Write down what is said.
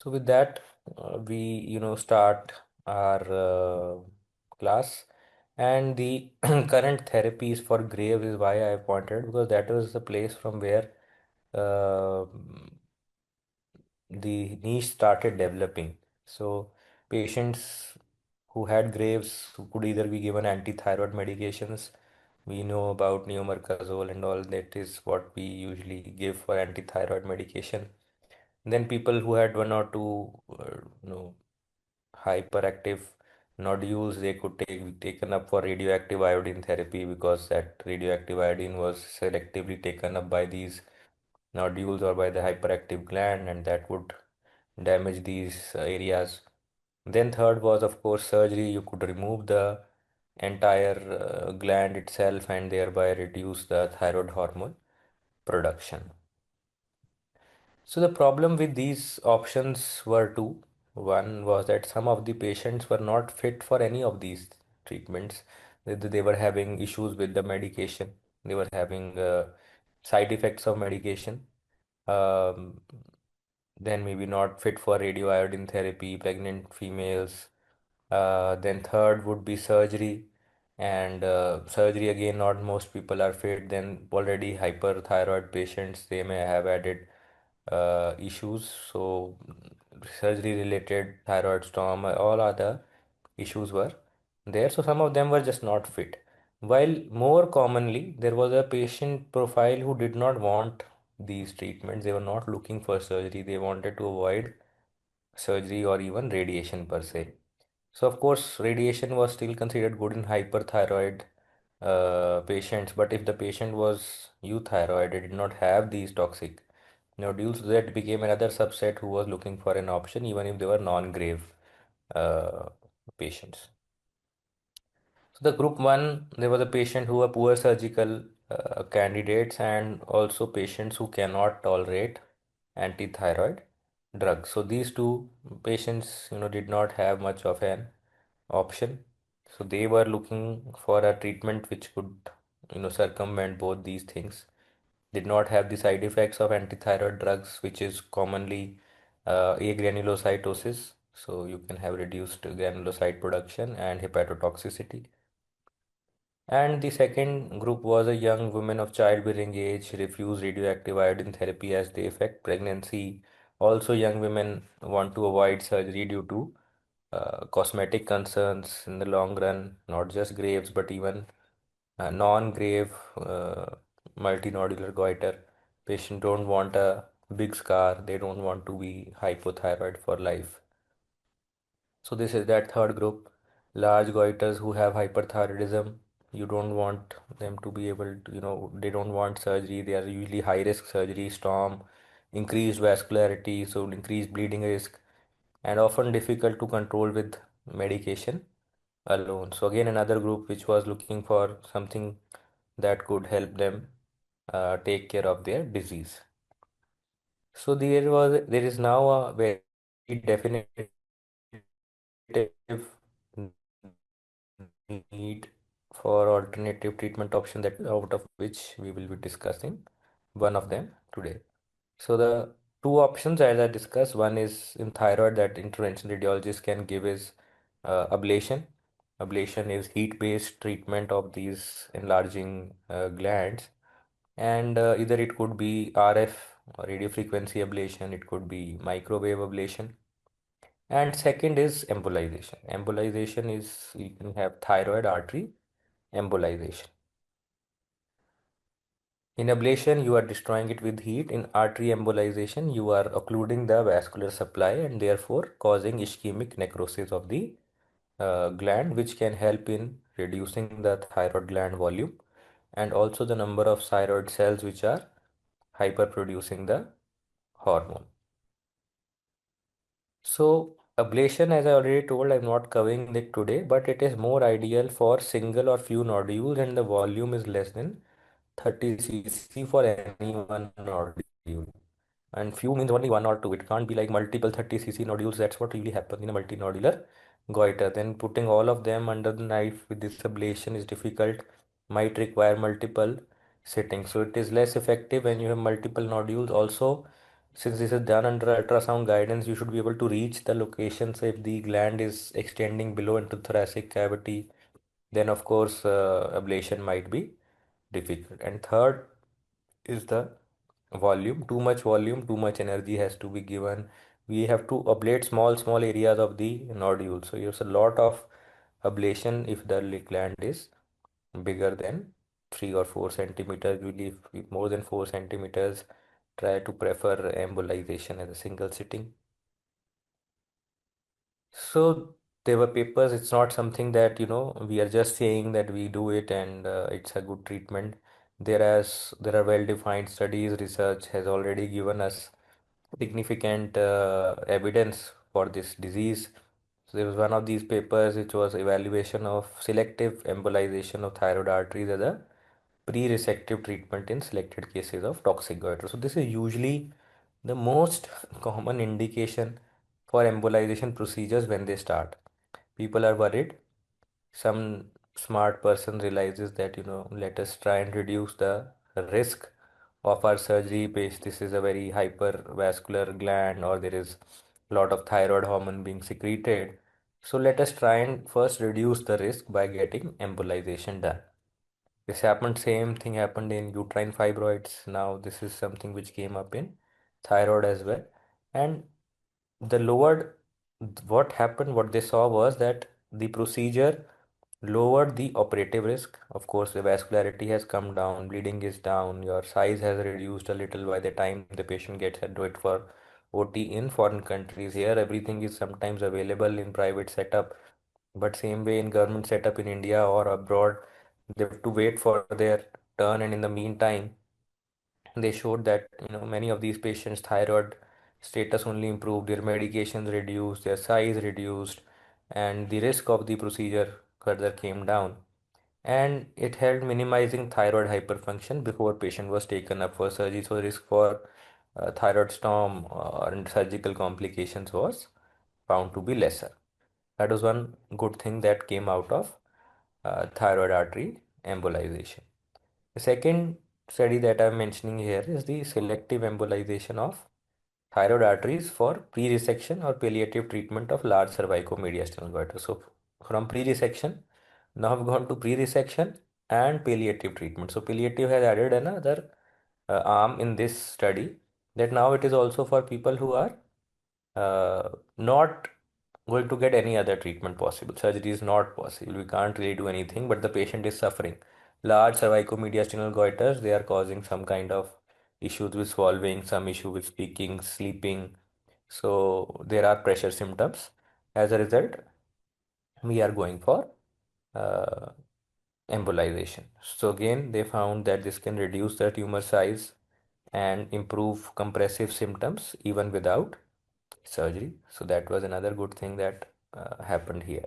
So with that, we start our class, and the current therapies for Graves is why I pointed, because that was the place from where uh, the niche started developing. So patients who had Graves who could either be given antithyroid medications. We know about neomercazole and all, that is what we usually give for antithyroid medication. Then people who had one or two, hyperactive nodules, they could take taken up for radioactive iodine therapy, because that radioactive iodine was selectively taken up by these nodules or by the hyperactive gland, and that would damage these areas. Then third was, of course, surgery. You could remove the entire gland itself and thereby reduce the thyroid hormone production. So the problem with these options were two. One was that some of the patients were not fit for any of these treatments. They were having issues with the medication. They were having side effects of medication. Um, then maybe not fit for radioiodine therapy, pregnant females. Then third would be surgery, and surgery again, not most people are fit. Then already hyperthyroid patients, they may have added issues. So surgery related thyroid storm, all other issues were there. So some of them were just not fit. While more commonly, there was a patient profile who did not want these treatments. They were not looking for surgery. They wanted to avoid surgery or even radiation per se. So of course, radiation was still considered good in hyperthyroid patients, but if the patient was euthyroid, it did not have these toxic nodules, that became another subset who was looking for an option, even if they were non-grave uh, patients. So the group one, there was a patient who were poor surgical candidates, and also patients who cannot tolerate antithyroid drugs. So these two patients, did not have much of an option. So they were looking for a treatment which could, circumvent both these things. Did not have the side effects of antithyroid drugs, which is commonly agranulocytosis. So you can have reduced granulocyte production and hepatotoxicity. And the second group was a young woman of childbearing age, refuse radioactive iodine therapy as they affect pregnancy. Also, young women want to avoid surgery due to cosmetic concerns in the long run, not just Graves, but even non-grave multinodular goiter. Patient don't want a big scar. They don't want to be hypothyroid for life. So this is that third group, large goiters who have hyperthyroidism. You don't want them to be able to, they don't want surgery. They are usually high risk surgery, storm, increased vascularity, so increased bleeding risk, and often difficult to control with medication alone. So again, another group which was looking for something that could help them take care of their disease. So there is now a very definitive need for alternative treatment option, that out of which we will be discussing one of them today. So the two options as I discussed, one is in thyroid that interventional radiologists can give is ablation. Ablation is heat-based treatment of these enlarging glands, and either it could be RF or radio frequency ablation, it could be microwave ablation. And second is embolization. Embolization is, you can have thyroid artery embolization. In ablation, you are destroying it with heat. In artery embolization, you are occluding the vascular supply and therefore causing ischemic necrosis of the gland, which can help in reducing the thyroid gland volume and also the number of thyroid cells which are hyperproducing the hormone. So ablation, as I already told, I'm not covering it today, but it is more ideal for single or few nodules and the volume is less than 30 cc for any one nodule. And few means only one or two. It can't be like multiple 30 cc nodules. That's what really happens in a multinodular goiter. Then putting all of them under the knife with this ablation is difficult, might require multiple sittings. So it is less effective when you have multiple nodules. Also, Since this is done under ultrasound guidance, you should be able to reach the location. So if the gland is extending below into thoracic cavity, then of course ablation might be difficult. And third is the volume. Too much volume, too much energy has to be given. We have to ablate small areas of the nodule. So there's a lot of ablation if the gland is bigger than 3 or 4 centimeters. We leave more than 4 centimeters. Try to prefer embolization as a single sitting. So there were papers. It's not something that, we are just saying that we do it and it's a good treatment. There are well-defined studies. Research has already given us significant evidence for this disease. So there was one of these papers which was evaluation of selective embolization of thyroid arteries as a pre-resective treatment in selected cases of toxic goiter. So this is usually the most common indication for embolization procedures when they start. People are worried. Some smart person realizes that, let us try and reduce the risk of our surgery base. This is a very hypervascular gland, or there is a lot of thyroid hormone being secreted. So let us try and first reduce the risk by getting embolization done. Same thing happened in uterine fibroids. Now this is something which came up in thyroid as well. And the lowered, what happened, what they saw was that the procedure lowered the operative risk. Of course, the vascularity has come down, bleeding is down, your size has reduced a little by the time the patient gets admitted for OT in foreign countries. Here, everything is sometimes available in private setup, but same way in government setup in India or abroad, they have to wait for their turn, and in the meantime, they showed that many of these patients' thyroid status only improved, their medications reduced, their size reduced, and the risk of the procedure further came down. And it helped minimizing thyroid hyperfunction before patient was taken up for surgery. So risk for thyroid storm and surgical complications was found to be lesser. That was one good thing that came out of thyroid artery embolization. The second study that I'm mentioning here is the selective embolization of thyroid arteries for pre-resection or palliative treatment of large cervicomediastinal goiter. So from pre-resection, now we've gone to pre-resection and palliative treatment. So palliative has added another arm in this study, that now it is also for people who are not going to get any other treatment possible. Surgery is not possible. We can't really do anything, but the patient is suffering. Large cervicomediastinal goiters, they are causing some kind of issues with swallowing, some issue with speaking, sleeping. So there are pressure symptoms. As a result, we are going for uh, embolization. So again, they found that this can reduce the tumor size and improve compressive symptoms even without surgery. So that was another good thing that happened here.